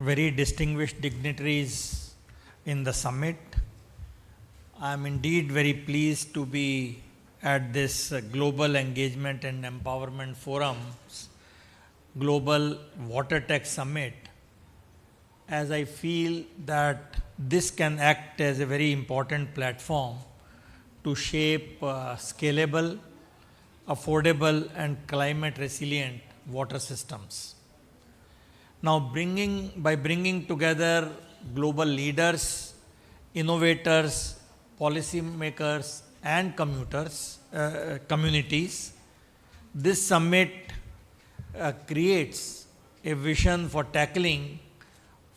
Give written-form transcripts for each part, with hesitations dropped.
very distinguished dignitaries in the summit. I am indeed very pleased to be at this Global Engagement and Empowerment Forum's Global WaterTech Summit, as I feel that this can act as a very important platform to shape scalable, affordable and climate resilient water systems. Now by bringing together global leaders, innovators, policymakers and communities, this summit creates a vision for tackling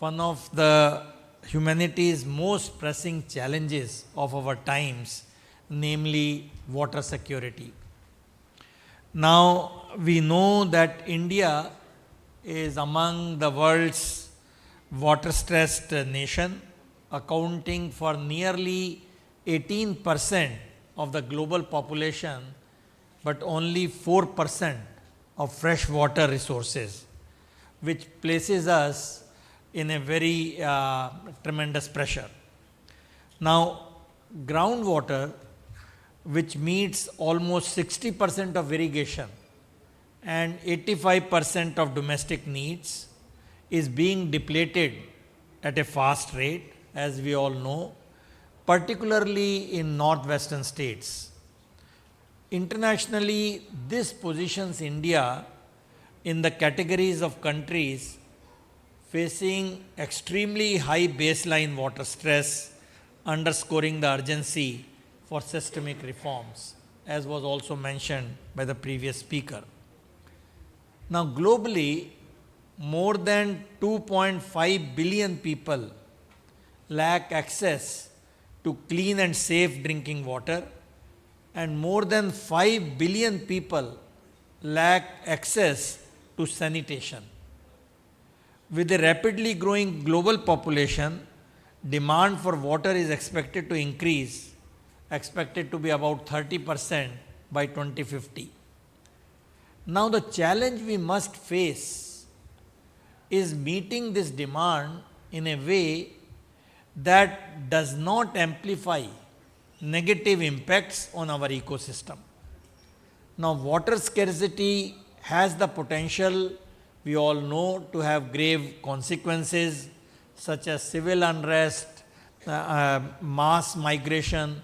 one of the humanity's most pressing challenges of our times, namely water security. Now, we know that India is among the world's water-stressed nation, accounting for nearly 18% of the global population, but only 4% of fresh water resources, which places us in a very tremendous pressure. Now, groundwater, which meets almost 60% of irrigation and 85% of domestic needs, is being depleted at a fast rate, as we all know, particularly in northwestern states. Internationally, this positions India in the categories of countries facing extremely high baseline water stress, underscoring the urgency for systemic reforms, as was also mentioned by the previous speaker. Now, globally, more than 2.5 billion people lack access to clean and safe drinking water, and more than 5 billion people lack access to sanitation. With a rapidly growing global population, demand for water is expected to increase, expected to be about 30% by 2050. Now, the challenge we must face is meeting this demand in a way that does not amplify negative impacts on our ecosystem. Now, water scarcity has the potential, we all know, to have grave consequences such as civil unrest, mass migration,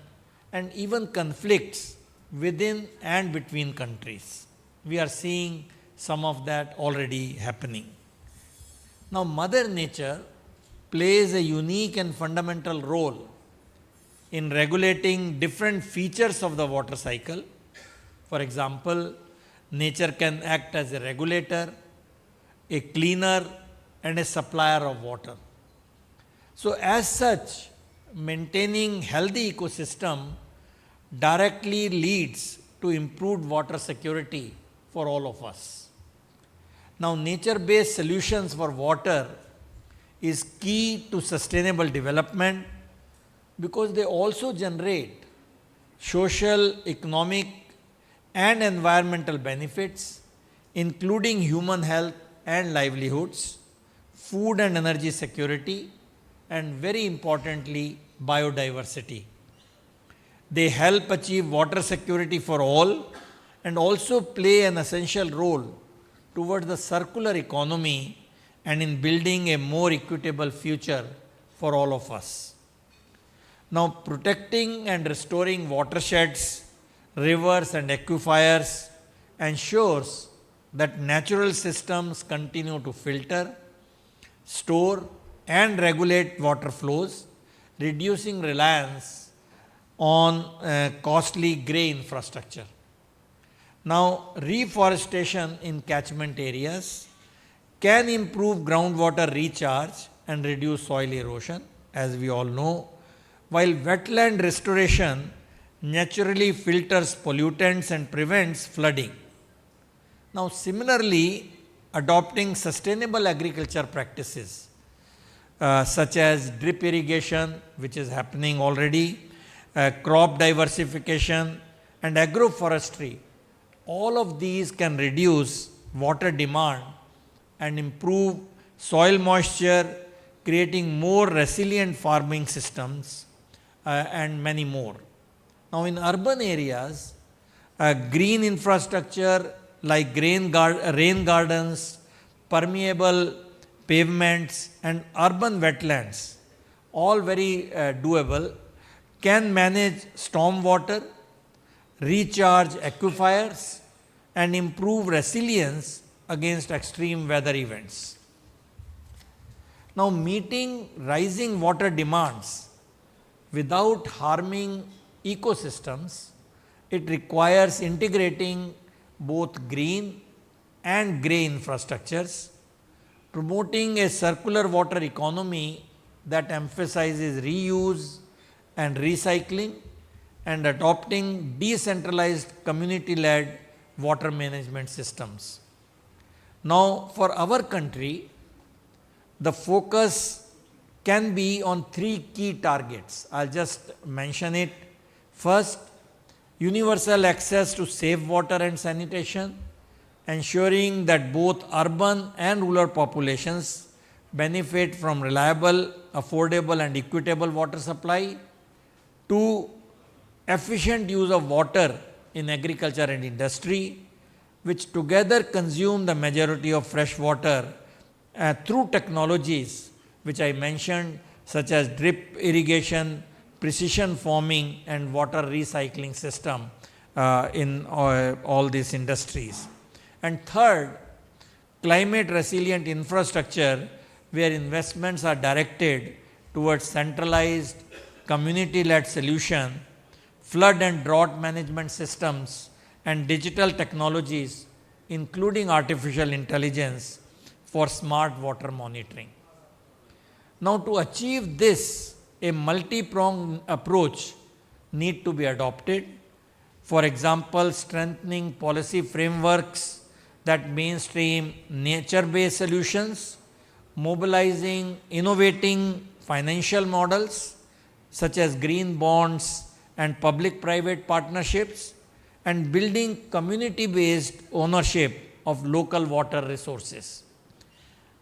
and even conflicts within and between countries. We are seeing some of that already happening. Now, Mother Nature plays a unique and fundamental role in regulating different features of the water cycle. For example, nature can act as a regulator, a cleaner, and a supplier of water. So, as such, maintaining healthy ecosystem directly leads to improved water security for all of us. Now, nature-based solutions for water is key to sustainable development because they also generate social, economic and environmental benefits, including human health and livelihoods, food and energy security, and very importantly, biodiversity. They help achieve water security for all and also play an essential role towards the circular economy and in building a more equitable future for all of us. Now, protecting and restoring watersheds, rivers and aquifers ensures that natural systems continue to filter, store and regulate water flows, reducing reliance on costly grey infrastructure. Now, reforestation in catchment areas can improve groundwater recharge and reduce soil erosion, as we all know, while wetland restoration naturally filters pollutants and prevents flooding. Now, similarly, adopting sustainable agriculture practices such as drip irrigation, which is happening already, crop diversification and agroforestry, all of these can reduce water demand and improve soil moisture, creating more resilient farming systems, and many more. Now, in urban areas, green infrastructure like rain gardens, permeable pavements, and urban wetlands, all very doable, can manage stormwater, recharge aquifers, and improve resilience against extreme weather events. Now, meeting rising water demands without harming ecosystems, it requires integrating both green and grey infrastructures, promoting a circular water economy that emphasizes reuse and recycling, and adopting decentralized community-led water management systems. Now, for our country, the focus can be on three key targets. I'll just mention it. First, universal access to safe water and sanitation, ensuring that both urban and rural populations benefit from reliable, affordable, and equitable water supply. Two, efficient use of water in agriculture and industry, which together consume the majority of fresh water through technologies which I mentioned, such as drip irrigation, precision farming, and water recycling system in all these industries. And third, climate resilient infrastructure, where investments are directed towards centralized community led solution, flood and drought management systems, and digital technologies, including artificial intelligence for smart water monitoring. Now, to achieve this, a multi-pronged approach need to be adopted. For example, strengthening policy frameworks that mainstream nature-based solutions, mobilizing innovating financial models such as green bonds and public-private partnerships, and building community-based ownership of local water resources.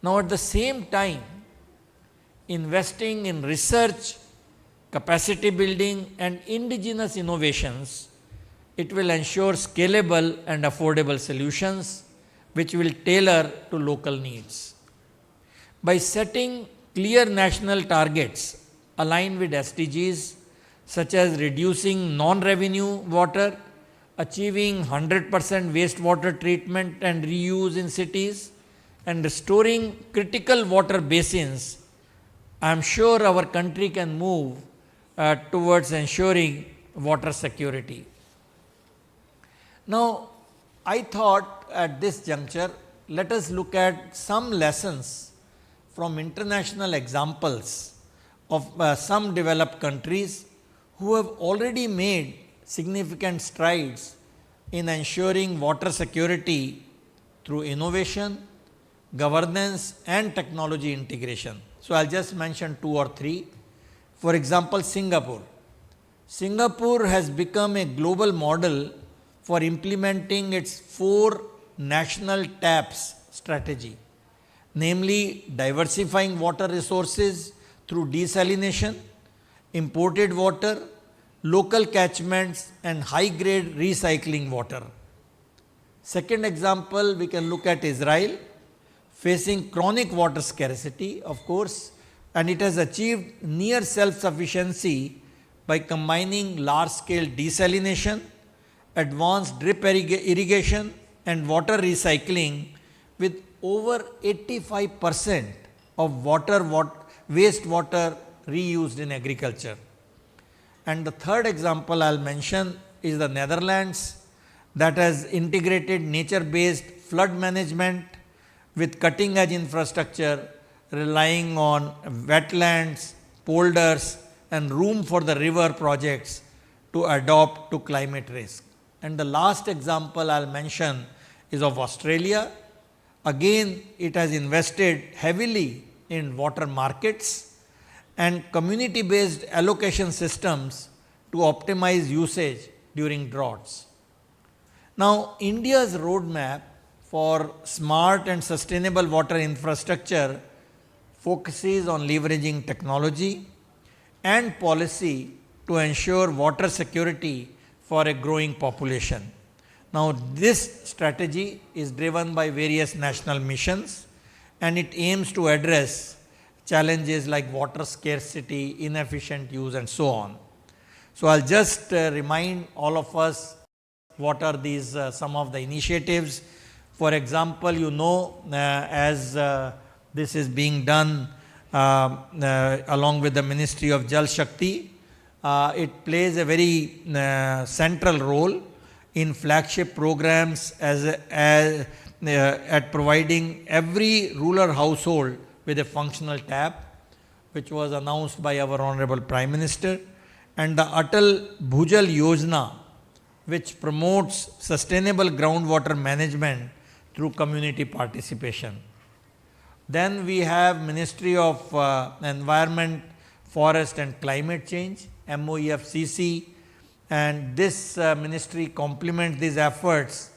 Now, at the same time, investing in research, capacity building, and indigenous innovations, it will ensure scalable and affordable solutions which will tailor to local needs. By setting clear national targets aligned with SDGs, such as reducing non-revenue water, achieving 100% wastewater treatment and reuse in cities, and restoring critical water basins, I am sure our country can move towards ensuring water security. Now, I thought at this juncture, let us look at some lessons from international examples of some developed countries who have already made significant strides in ensuring water security through innovation, governance, and technology integration. So, I'll just mention two or three. For example, Singapore. Singapore has become a global model for implementing its 4 national TAPS strategy, namely diversifying water resources through desalination, imported water, local catchments, and high-grade recycling water. Second example, we can look at Israel, facing chronic water scarcity, of course, and it has achieved near self-sufficiency by combining large-scale desalination, advanced drip irrigation, and water recycling, with over 85% of wastewater reused in agriculture. And the third example I'll mention is the Netherlands, that has integrated nature-based flood management with cutting-edge infrastructure relying on wetlands, polders, and room for the river projects to adapt to climate risk. And the last example I'll mention is of Australia. Again, it has invested heavily in water markets and community-based allocation systems to optimize usage during droughts. Now, India's roadmap for smart and sustainable water infrastructure focuses on leveraging technology and policy to ensure water security for a growing population. Now, this strategy is driven by various national missions and it aims to address challenges like water scarcity, inefficient use and so on. So, I will just remind all of us what are these some of the initiatives. For example, you know, as this is being done along with the Ministry of Jal Shakti, it plays a very central role in flagship programs at providing every rural household with a functional tap, which was announced by our Honorable Prime Minister, and the Atal Bhujal Yojana, which promotes sustainable groundwater management through community participation. Then we have Ministry of Environment, Forest and Climate Change, MOEFCC, and this ministry complements these efforts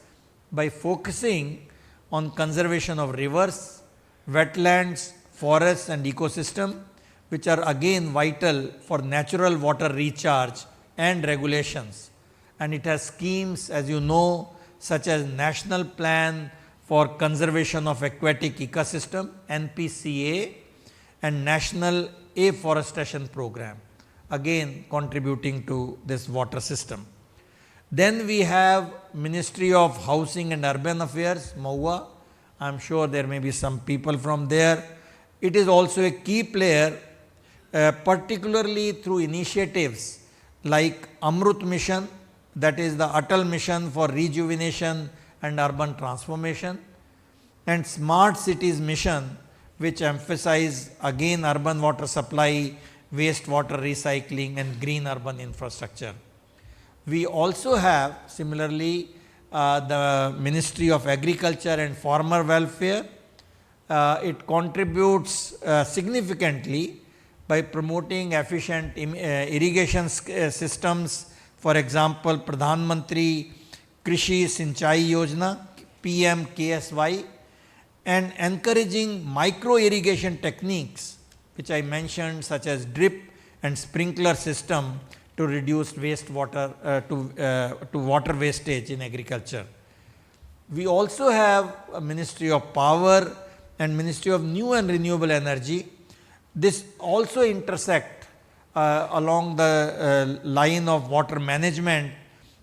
by focusing on conservation of rivers, wetlands, forests and ecosystem, which are again vital for natural water recharge and regulations. And it has schemes, as you know, such as National Plan for Conservation of Aquatic Ecosystem, NPCA, and National Afforestation Program, again contributing to this water system. Then we have Ministry of Housing and Urban Affairs, MOHUA. I am sure there may be some people from there. It is also a key player, particularly through initiatives like Amrut Mission, that is the Atal Mission for Rejuvenation and Urban Transformation, and Smart Cities Mission, which emphasize again urban water supply, wastewater recycling and green urban infrastructure. We also have similarly the Ministry of Agriculture and Farmer Welfare. It contributes significantly by promoting efficient irrigation systems. For example, Pradhan Mantri Krishi Sinchai Yojana, PMKSY, and encouraging micro irrigation techniques, which I mentioned, such as drip and sprinkler system to reduce wastewater to water wastage in agriculture. We also have a Ministry of Power and Ministry of New and Renewable Energy. This also intersect along the line of water management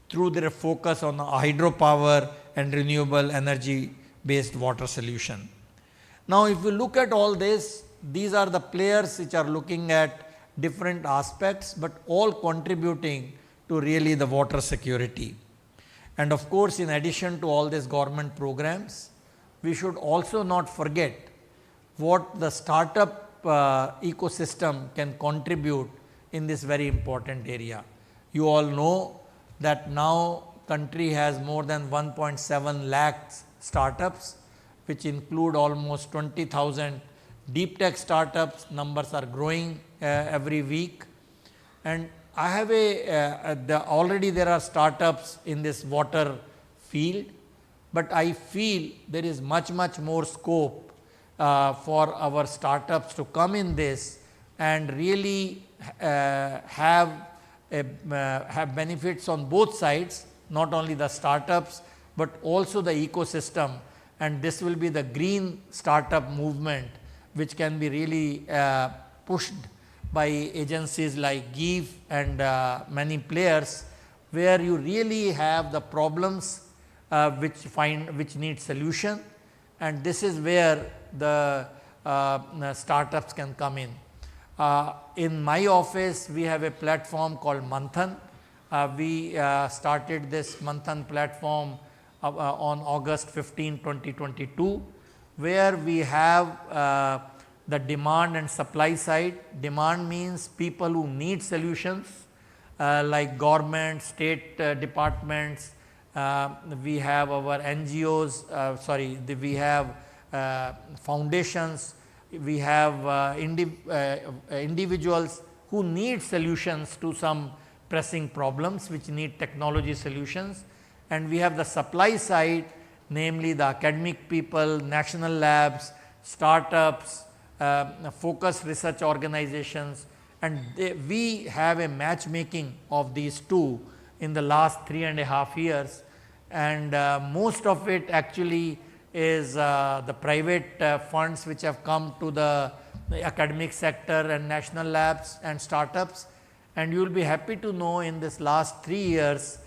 through their focus on hydropower and renewable energy based water solution. Now, if you look at all this, these are the players which are looking at different aspects, but all contributing to really the water security. And of course, in addition to all these government programs, we should also not forget what the startup ecosystem can contribute in this very important area. You all know that now country has more than 1.7 lakhs startups, which include almost 20,000 deep tech startups. Numbers are growing every week, and I have already there are startups in this water field, but I feel there is much more scope for our startups to come in this and really have benefits on both sides, not only the startups but also the ecosystem, and this will be the green startup movement, which can be really pushed by agencies like GEEF and many players, where you really have the problems which need solution, and this is where the startups can come in. In my office, we have a platform called Manthan. We started this Manthan platform on August 15, 2022, where we have the demand and supply side. Demand means people who need solutions like government, state departments. We have our NGOs, we have foundations, we have individuals who need solutions to some pressing problems which need technology solutions, and we have the supply side, namely the academic people, national labs, startups, focused research organizations, and we have a matchmaking of these two in the last 3.5 years, and most of it actually is the private funds which have come to the academic sector and national labs and startups. And you will be happy to know in this last 3 years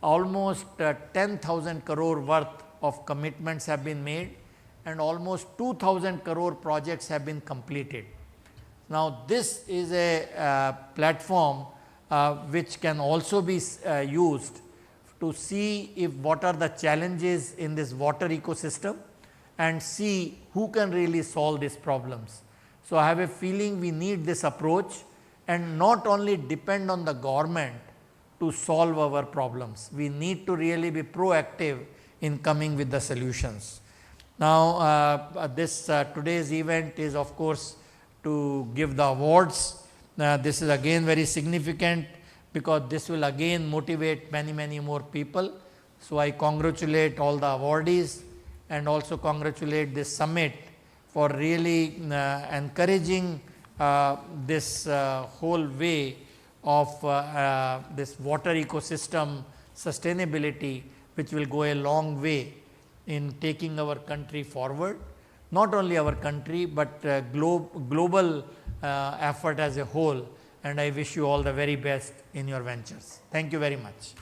almost 10,000 crore worth of commitments have been made and almost 2,000 crore projects have been completed. Now, this is a platform which can also be used to see if what are the challenges in this water ecosystem and see who can really solve these problems. So, I have a feeling we need this approach and not only depend on the government to solve our problems. We need to really be proactive in coming with the solutions. Now, this today's event is of course to give the awards. This is again very significant because this will again motivate many more people. So, I congratulate all the awardees and also congratulate this summit for really encouraging this whole way of this water ecosystem sustainability, which will go a long way in taking our country forward, not only our country, but global effort as a whole, and I wish you all the very best in your ventures. Thank you very much.